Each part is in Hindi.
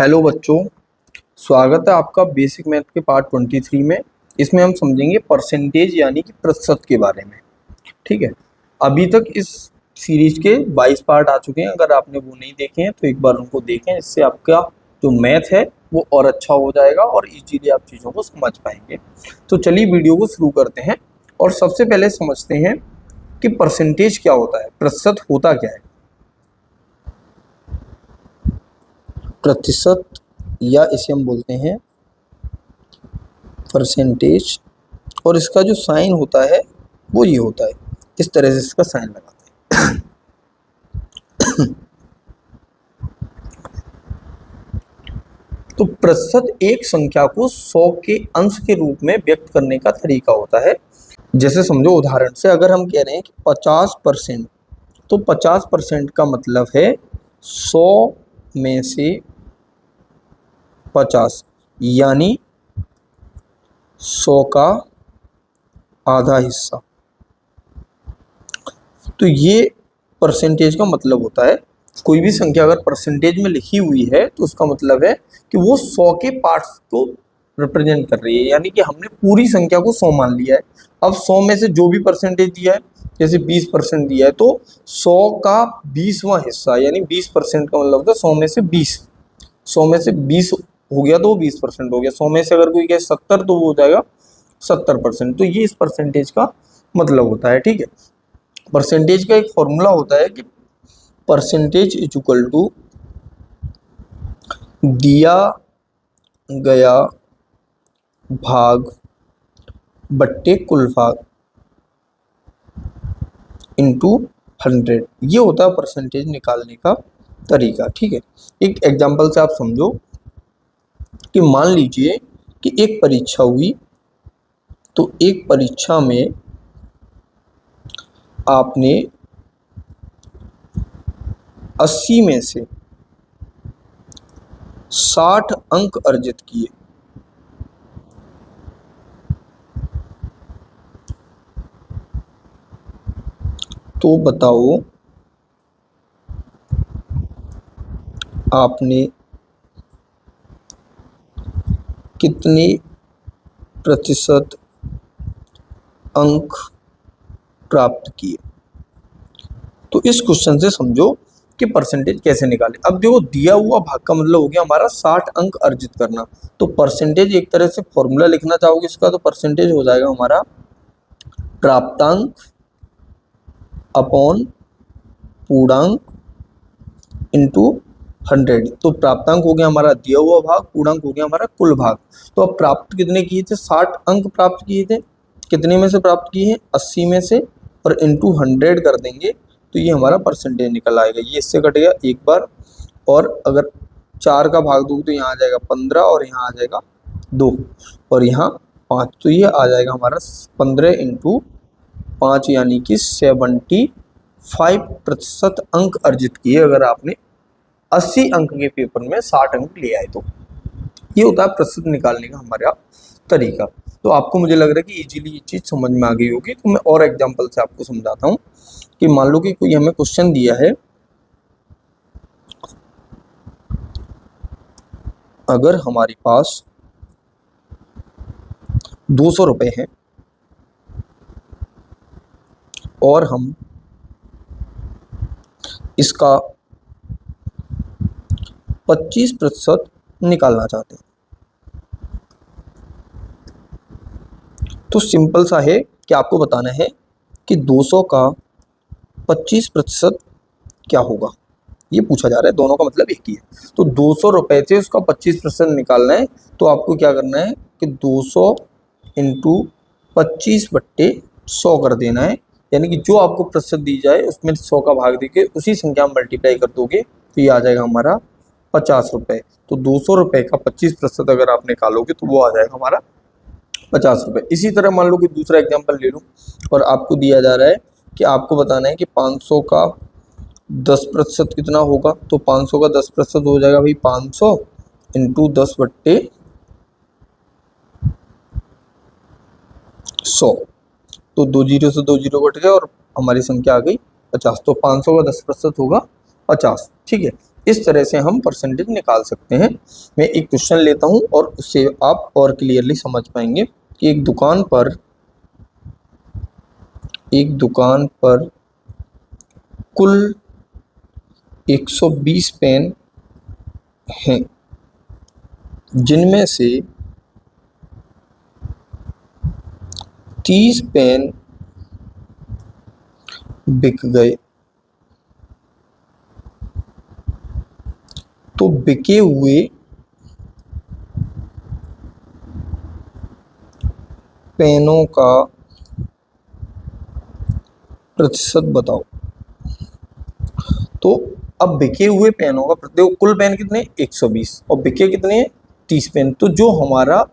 हेलो बच्चों, स्वागत है आपका बेसिक मैथ के पार्ट 23 में। इसमें हम समझेंगे परसेंटेज यानी कि प्रतिशत के बारे में। ठीक है, अभी तक इस सीरीज के 22 पार्ट आ चुके हैं। अगर आपने वो नहीं देखे हैं तो एक बार उनको देखें, इससे आपका जो मैथ है वो और अच्छा हो जाएगा और इजीली आप चीज़ों को समझ पाएंगे। तो चलिए वीडियो को शुरू करते हैं और सबसे पहले समझते हैं कि परसेंटेज क्या होता है, प्रतिशत होता क्या है। प्रतिशत या इसे हम बोलते हैं परसेंटेज, और इसका जो साइन होता है वो ये होता है, इस तरह से इसका साइन लगाते हैं। तो प्रतिशत एक संख्या को 100 के अंश के रूप में व्यक्त करने का तरीका होता है। जैसे समझो, उदाहरण से अगर हम कह रहे हैं कि 50%, तो 50% का मतलब है 100 में से 50, यानी 100 का आधा हिस्सा। तो ये परसेंटेज का मतलब होता है। कोई भी संख्या अगर परसेंटेज में लिखी हुई है तो उसका मतलब है कि वो 100 के पार्ट्स को रिप्रेजेंट कर रही है, यानी कि हमने पूरी संख्या को 100 मान लिया है। अब 100 में से जो भी परसेंटेज दिया है, जैसे 20% दिया है, तो 100 का 20वां हिस्सा यानी 20% का मतलब होता है 100 में से 20। 100 में से 20 हो गया तो वो 20% हो गया। 100 में से अगर कोई कहे 70 तो वो हो जाएगा 70%। तो ये इस परसेंटेज का मतलब होता है। ठीक है, परसेंटेज का एक फॉर्मूला होता है कि परसेंटेज इज इक्वल टू दिया गया भाग बट्टे कुल भाग इनटू 100। ये होता है परसेंटेज निकालने का तरीका। ठीक है, एक एग्जांपल से आप समझो कि मान लीजिए कि एक परीक्षा हुई, तो एक परीक्षा में आपने 80 में से 60 अंक अर्जित किए। तो बताओ आपने कितने प्रतिशत अंक प्राप्त किए। तो इस क्वेश्चन से समझो कि परसेंटेज कैसे निकाले। अब देखो, दिया हुआ भाग का मतलब हो गया हमारा 60 अंक अर्जित करना। तो परसेंटेज एक तरह से फॉर्मूला लिखना चाहोगे इसका, तो परसेंटेज हो जाएगा हमारा प्राप्तांक अपॉन पूर्णांक इंटू 100। तो प्राप्तांक हो गया हमारा दिया हुआ भाग, पूर्णांक हो गया हमारा कुल भाग। तो अब प्राप्त कितने किए थे? 60 अंक प्राप्त किए थे। कितने में से प्राप्त किए हैं? 80 में से, और इंटू 100 कर देंगे तो ये हमारा परसेंटेज निकल आएगा। ये इससे कट गया एक बार, और अगर 4 का भाग दूँ तो यहाँ आ जाएगा 15, और यहाँ आ जाएगा 2, और यहाँ 5। तो ये आ जाएगा हमारा 15 इंटू 5 यानी कि 75% अंक अर्जित किए। अगर आपने 80 अंक के पेपर में 60 अंक ले आए तो ये होता है प्रतिशत निकालने का हमारा तरीका। तो आपको मुझे लग रहा है कि इजीली ये चीज़ समझ में आ गई होगी। तो मैं और एग्जांपल से आपको समझाता हूँ कि मान लो कि कोई हमें क्वेश्चन दिया है, अगर हमारे पास 200 रुपये हैं और हम इसका 25% निकालना चाहते हैं, तो सिंपल सा है कि आपको बताना है कि 200 का 25% क्या होगा। ये पूछा जा रहा है, दोनों का मतलब एक ही है। तो 200 रुपये से उसका 25% निकालना है। तो आपको क्या करना है कि 200 इंटू 25 बट्टे 100 कर देना है, यानी कि जो आपको प्रतिशत दी जाए उसमें 100 का भाग देके उसी संख्या में मल्टीप्लाई कर दोगे तो ये आ जाएगा हमारा 50 रुपये। तो 200 रुपये का 25% अगर आप निकालोगे तो वो आ जाएगा हमारा 50 रुपये। इसी तरह मान लो कि दूसरा एग्जाम्पल ले लो, और आपको दिया जा रहा है कि आपको बताना है कि 500 का 10% कितना होगा। तो 500 का 10% हो जाएगा भाई 500 इंटू 10 बट्टे 100। तो 2 जीरो से 2 जीरो कट गए और हमारी संख्या आ गई 50। तो 500 का 10% होगा 50। ठीक है, इस तरह से हम परसेंटेज निकाल सकते हैं। मैं एक क्वेश्चन लेता हूं और उससे आप और क्लियरली समझ पाएंगे कि एक दुकान पर कुल 120 पेन हैं, जिनमें से 30 पेन बिक गए, तो बिके हुए पेनों का प्रतिशत बताओ। तो अब बिके हुए पेनों का देखो, कुल पेन कितने 120 और बिके कितने हैं 30 पेन। तो जो हमारा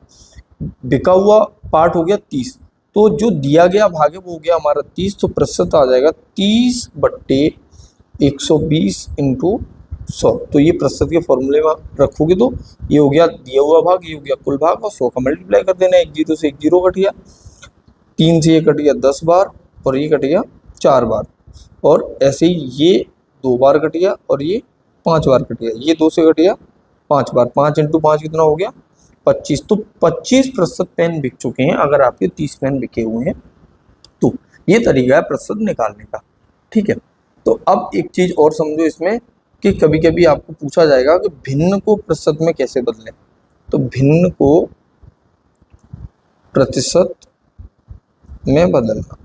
बिका हुआ पार्ट हो गया 30, तो जो दिया गया भाग है वो हो गया हमारा 30, तो प्रतिशत आ जाएगा 30/120 इंटू 100। तो ये प्रतिशत के फॉर्मूले में रखोगे तो ये हो गया दिया हुआ भाग, ये हो गया कुल भाग, और 100 का मल्टीप्लाई कर देना। एक जीरो से एक जीरो कट गया, 3 से ये कट गया 10 बार, और ये कट गया 4 बार, और ऐसे ही ये 2 बार कट गया और ये 5 बार कट गया, ये 2 से कट गया 5 बार। 5 इंटू 5 कितना हो गया 25। तो 25% पेन बिक चुके हैं अगर आपके 30 पेन बिके हुए हैं तो। ये तरीका है प्रतिशत निकालने का, ठीक है। तो अब एक चीज और समझो इसमें कि कभी कभी आपको पूछा जाएगा कि भिन्न को प्रतिशत में कैसे बदलें। तो भिन्न को प्रतिशत में बदलना,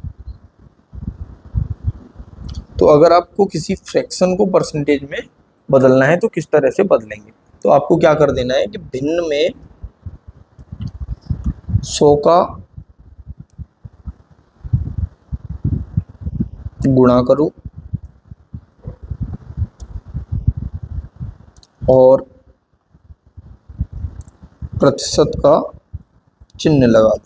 तो अगर आपको किसी फ्रैक्शन को परसेंटेज में बदलना है तो किस तरह से बदलेंगे। तो आपको क्या कर देना है कि भिन्न में 100 का गुणा करो और प्रतिशत का चिन्ह लगा दो,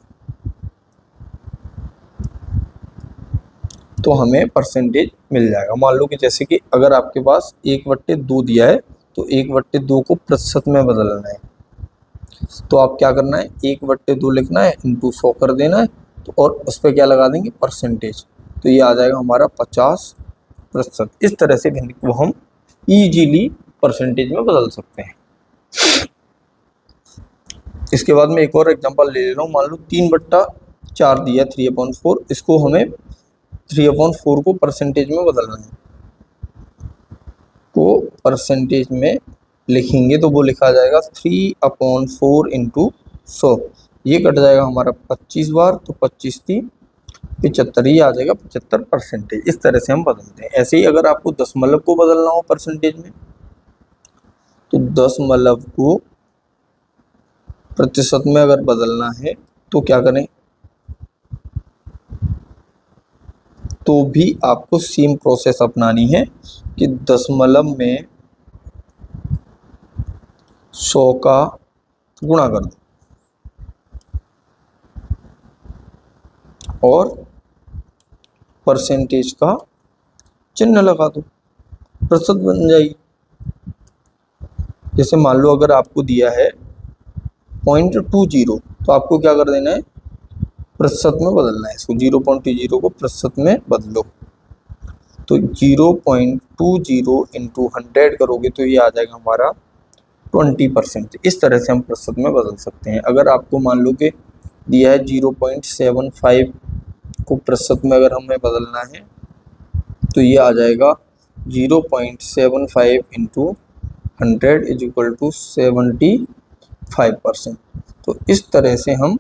तो हमें परसेंटेज मिल जाएगा। मान लो कि जैसे कि अगर आपके पास 1/2 दिया है तो 1/2 को प्रतिशत में बदलना है, तो आप क्या करना है 1/2 लिखना है, इंटू 100 कर देना है, तो और उस पर क्या लगा देंगे परसेंटेज, तो ये आ जाएगा हमारा 50%। इस तरह से भिन्न को हम इजीली परसेंटेज में बदल सकते हैं। इसके बाद में एक और एग्जांपल ले रहा हूँ। मान लो 3/4 दिया 3/4, इसको हमें 3/4 को परसेंटेज में बदलना है, को परसेंटेज में लिखेंगे तो वो लिखा जाएगा 3/4 इंटू 100, ये कट जाएगा हमारा 25 बार, तो 25 थी 75, ये आ जाएगा 75%। इस तरह से हम बदलते हैं। ऐसे ही अगर आपको दशमलव को बदलना हो परसेंटेज में, तो दशमलव को प्रतिशत में अगर बदलना है तो क्या करें, तो भी आपको सेम प्रोसेस अपनानी है कि दशमलव में 100 का गुणा कर दो और परसेंटेज का चिन्ह लगा दो, प्रतिशत बन जाएगी। जैसे मान लो अगर आपको दिया है 0.20, तो आपको क्या कर देना है प्रतिशत में बदलना है इसको, 0.20 को प्रतिशत में बदलो, तो 0.20 इंटू 100 करोगे तो ये आ जाएगा हमारा 20%। इस तरह से हम प्रतिशत में बदल सकते हैं। अगर आपको मान लो कि दिया है 0.75 को प्रतिशत में अगर हमें बदलना है तो ये आ जाएगा 0.75 इंटू 100 इज इक्वल टू 75%। तो इस तरह से हम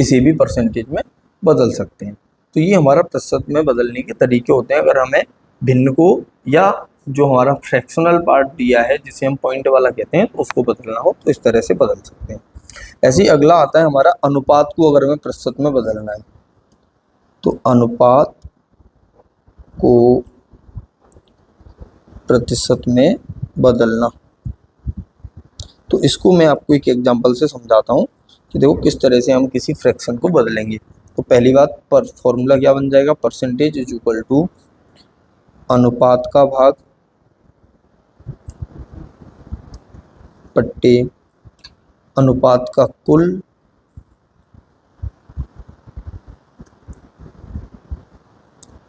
इसे भी परसेंटेज में बदल सकते हैं। तो ये हमारा प्रतिशत में बदलने के तरीके होते हैं। अगर हमें भिन्न को या जो हमारा फ्रैक्शनल पार्ट दिया है जिसे हम पॉइंट वाला कहते हैं तो उसको बदलना हो तो इस तरह से बदल सकते हैं। ऐसे ही अगला आता है हमारा अनुपात को अगर हमें प्रतिशत में बदलना है, तो अनुपात को प्रतिशत में बदलना, तो इसको मैं आपको एक एग्जांपल से समझाता हूँ कि देखो किस तरह से हम किसी फ्रैक्शन को बदलेंगे। तो पहली बात पर फॉर्मूला क्या बन जाएगा, परसेंटेज इज इक्वल टू अनुपात का भाग बट्टे अनुपात का कुल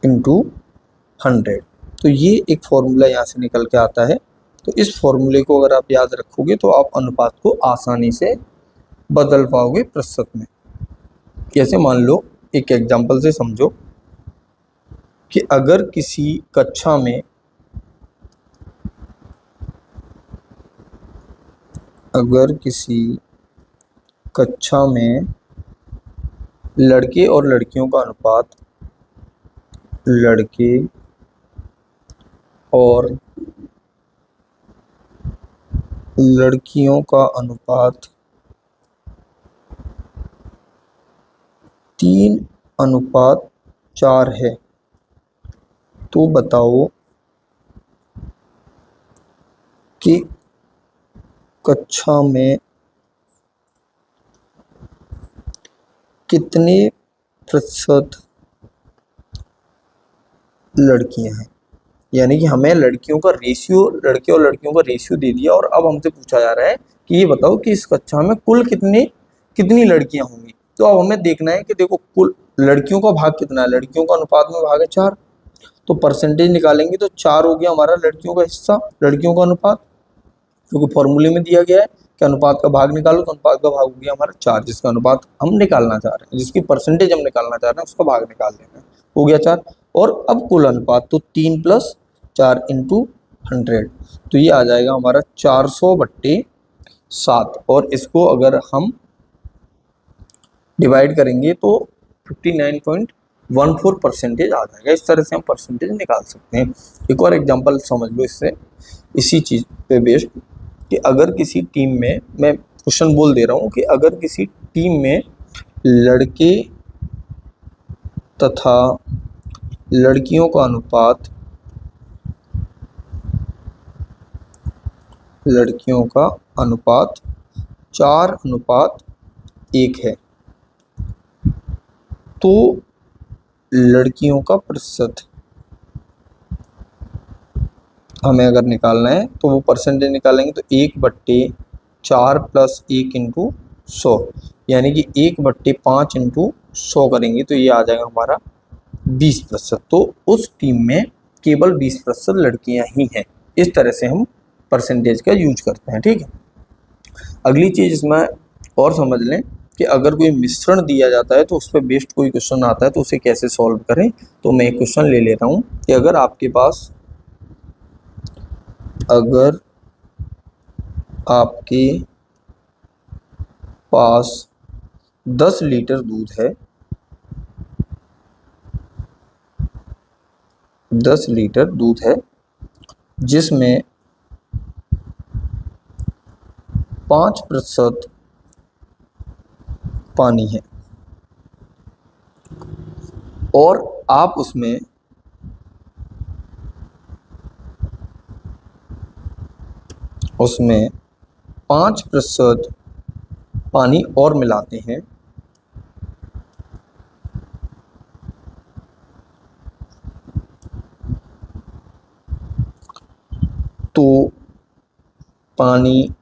इंटू 100। तो ये एक फॉर्मूला यहाँ से निकल के आता है। तो इस फॉर्मूले को अगर आप याद रखोगे तो आप अनुपात को आसानी से बदल पाओगे प्रतिशत में। जैसे मान लो, एक एग्जांपल से समझो कि अगर किसी कक्षा में लड़के और लड़कियों का अनुपात लड़के और लड़कियों का अनुपात 3:4 है, तो बताओ कि कक्षा में कितने प्रतिशत लड़कियां हैं। यानी कि हमें लड़कियों का रेशियो, लड़के और लड़कियों का रेशियो दे दिया, और अब हमसे पूछा जा रहा है कि ये बताओ कि इस कक्षा में कुल कितनी लड़कियां होंगी। तो अब हमें देखना है कि देखो कुल लड़कियों का भाग कितना है, लड़कियों का अनुपात में भाग है 4, तो परसेंटेज निकालेंगे तो 4 हो गया हमारा लड़कियों का हिस्सा, लड़कियों का अनुपात, क्योंकि फॉर्मूले में दिया गया है कि अनुपात का भाग निकालो, तो अनुपात का भाग हो गया हमारा 4, जिसका अनुपात हम निकालना चाह रहे हैं, जिसकी परसेंटेज हम निकालना चाह रहे हैं उसका भाग निकाल देना है, हो गया 4। और अब कुल अनुपात तो 3 + 4 × 100, तो ये आ जाएगा हमारा 400/7, और इसको अगर हम डिवाइड करेंगे तो 59.14 परसेंटेज आ जाएगा। इस तरह से हम परसेंटेज निकाल सकते हैं। एक और एग्जांपल समझ लो इससे, इसी चीज़ पे बेस्ड, कि अगर किसी टीम में, मैं क्वेश्चन बोल दे रहा हूँ कि अगर किसी टीम में लड़के तथा लड़कियों का अनुपात 4:1 है, तो लड़कियों का प्रतिशत हमें अगर निकालना है तो वो परसेंटेज निकालेंगे तो 1/4 + 1 × 100, यानी कि 1/5 × 100 करेंगे तो ये आ जाएगा हमारा 20%। तो उस टीम में केवल 20% लड़कियां ही हैं। इस तरह से हम परसेंटेज का यूज करते हैं, ठीक है। अगली चीज़ इसमें और समझ लें कि अगर कोई मिश्रण दिया जाता है तो उस पर बेस्ड कोई क्वेश्चन आता है तो उसे कैसे सॉल्व करें। तो मैं एक क्वेश्चन ले लेता हूँ कि अगर आपके पास 10 लीटर दूध है, 10 लीटर दूध है जिसमें 5% पानी है, और आप उसमें 5% पानी और मिलाते हैं, तो पानी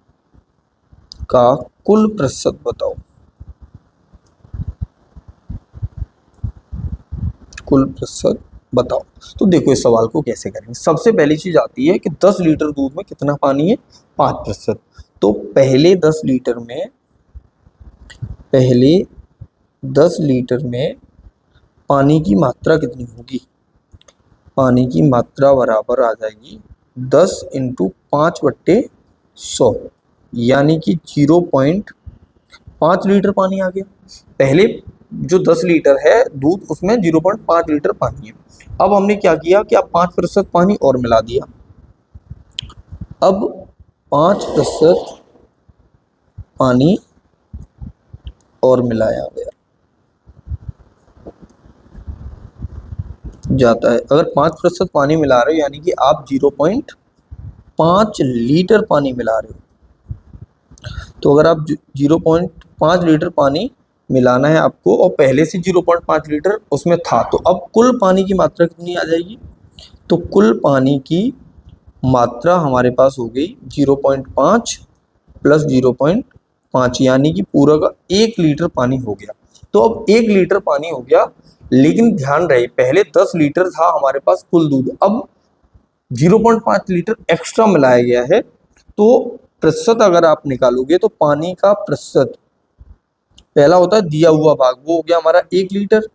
का कुल प्रतिशत बताओ। कुल प्रतिशत बताओ। तो देखो इस सवाल को कैसे करेंगे। सबसे पहली चीज आती है कि 10 लीटर दूध में कितना पानी है, 5%। तो पहले 10 लीटर में पानी की मात्रा कितनी होगी। पानी की मात्रा बराबर आ जाएगी 10 × 5/100, यानी कि 0.5 लीटर पानी आ गया। पहले जो 10 लीटर है दूध उसमें 0.5 लीटर पानी है। अब हमने क्या किया कि अब 5% पानी और मिला दिया। अब 5% पानी और मिलाया गया जाता है। अगर 5% पानी मिला रहे हो यानी कि आप 0.5 लीटर पानी मिला रहे हो। तो अगर आप 0.5 लीटर पानी मिलाना है आपको और पहले से 0.5 लीटर उसमें था, तो अब कुल पानी की मात्रा कितनी आ जाएगी। तो कुल पानी की मात्रा हमारे पास हो गई 0.5 + 0.5, यानी कि पूरा का 1 लीटर पानी हो गया। तो अब 1 लीटर पानी हो गया, लेकिन ध्यान रहे पहले 10 लीटर था हमारे पास कुल दूध, अब 0.5 लीटर एक्स्ट्रा मिलाया गया है, तो प्रतिशत अगर आप निकालोगे तो पानी का प्रतिशत पहला होता है दिया हुआ भाग, वो हो गया हमारा 1 लीटर।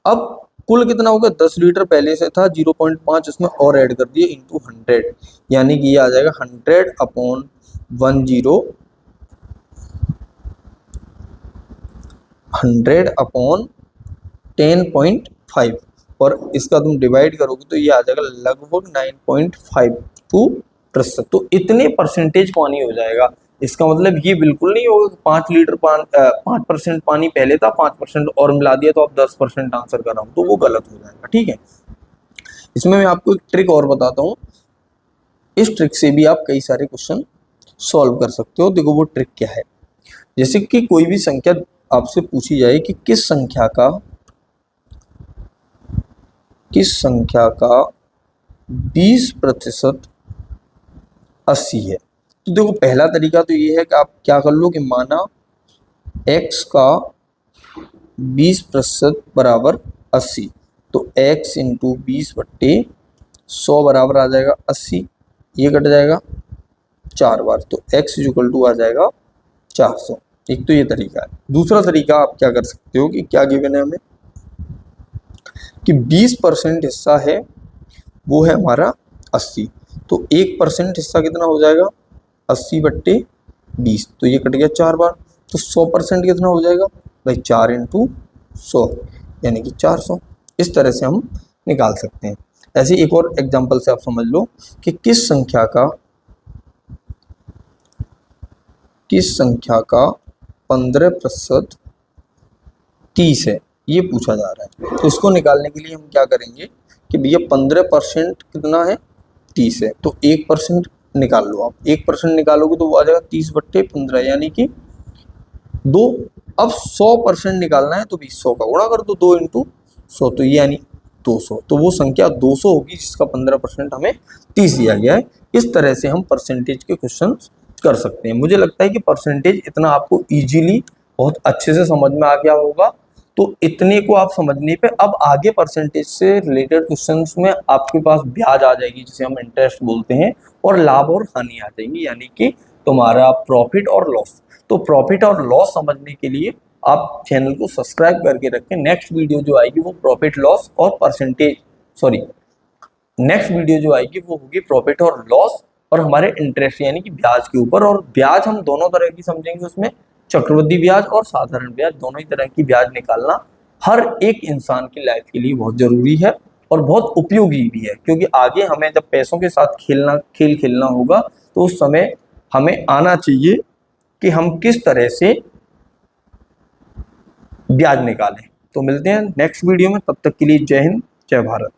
अब कुल कितना होगा, 10 लीटर पहले से था, 0.5 इसमें और ऐड कर दिए इंटू 100, यानी कि ये आ जाएगा 100 अपॉन 10.5, और इसका तुम डिवाइड करोगे तो ये आ जाएगा लगभग 9.52%। तो इतने परसेंटेज पानी हो जाएगा। इसका मतलब ये बिल्कुल नहीं होगा कि 5% पानी पहले था, 5% और मिला दिया तो आप 10% आंसर कर रहा हूं, तो वो गलत हो जाएगा। ठीक है, इसमें मैं आपको एक ट्रिक और बताता हूं, इस ट्रिक से भी आप कई सारे क्वेश्चन सॉल्व कर सकते हो। देखो वो ट्रिक क्या है, जैसे कि कोई भी संख्या आपसे पूछी जाए कि किस संख्या का 20% 80 है। तो देखो पहला तरीका तो ये है कि आप क्या कर लो कि माना x का 20% बराबर 80, तो x इंटू 20/100 बराबर आ जाएगा 80, ये कट जाएगा 4 बार, तो x इक्वल टू आ जाएगा 400। एक तो ये तरीका है। दूसरा तरीका आप क्या कर सकते हो कि क्या गिवन है हमें कि 20% हिस्सा है वो है हमारा 80, तो 1% हिस्सा कितना हो जाएगा 80/20, तो ये कट गया 4 बार, तो 100% कितना हो जाएगा भाई 4 इंटू 100 यानी कि 400। इस तरह से हम निकाल सकते हैं। ऐसे एक और एग्जांपल से आप समझ लो कि किस संख्या का 15% 30 है, ये पूछा जा रहा है। तो इसको निकालने के लिए हम क्या करेंगे कि भैया 15% कितना है 30 है, तो 1% निकाल लो आप। 1% निकालोगे तो वो आ जाएगा 30/15 यानी कि 2। अब 100% निकालना है तो 100 का गुणा कर दो 2 इंटू 100, तो ये यानी 200, तो वो संख्या 200 होगी जिसका 15% हमें 30 दिया गया है। इस तरह से हम परसेंटेज के क्वेश्चन कर सकते हैं। मुझे लगता है कि परसेंटेज इतना आपको इजीली बहुत अच्छे से समझ में आ गया होगा। तो इतने को आप समझने पे अब आगे परसेंटेज से रिलेटेड क्वेश्चंस में आपके पास ब्याज आ जाएगी, जिसे हम इंटरेस्ट बोलते हैं, और लाभ और हानि आ जाएंगी, यानी कि तुम्हारा प्रॉफिट और लॉस। तो प्रॉफिट और लॉस समझने के लिए आप चैनल को सब्सक्राइब करके रखें। नेक्स्ट वीडियो जो आएगी वो प्रॉफिट लॉस और नेक्स्ट वीडियो जो आएगी वो होगी प्रॉफिट और लॉस और हमारे इंटरेस्ट यानी कि ब्याज के ऊपर। और ब्याज हम दोनों तरह की समझेंगे, उसमें चक्रवृद्धि ब्याज और साधारण ब्याज, दोनों ही तरह की ब्याज निकालना हर एक इंसान की लाइफ के लिए बहुत जरूरी है और बहुत उपयोगी भी है, क्योंकि आगे हमें जब पैसों के साथ खेल खेलना होगा तो उस समय हमें आना चाहिए कि हम किस तरह से ब्याज निकालें। तो मिलते हैं नेक्स्ट वीडियो में, तब तक के लिए जय हिंद, जय भारत।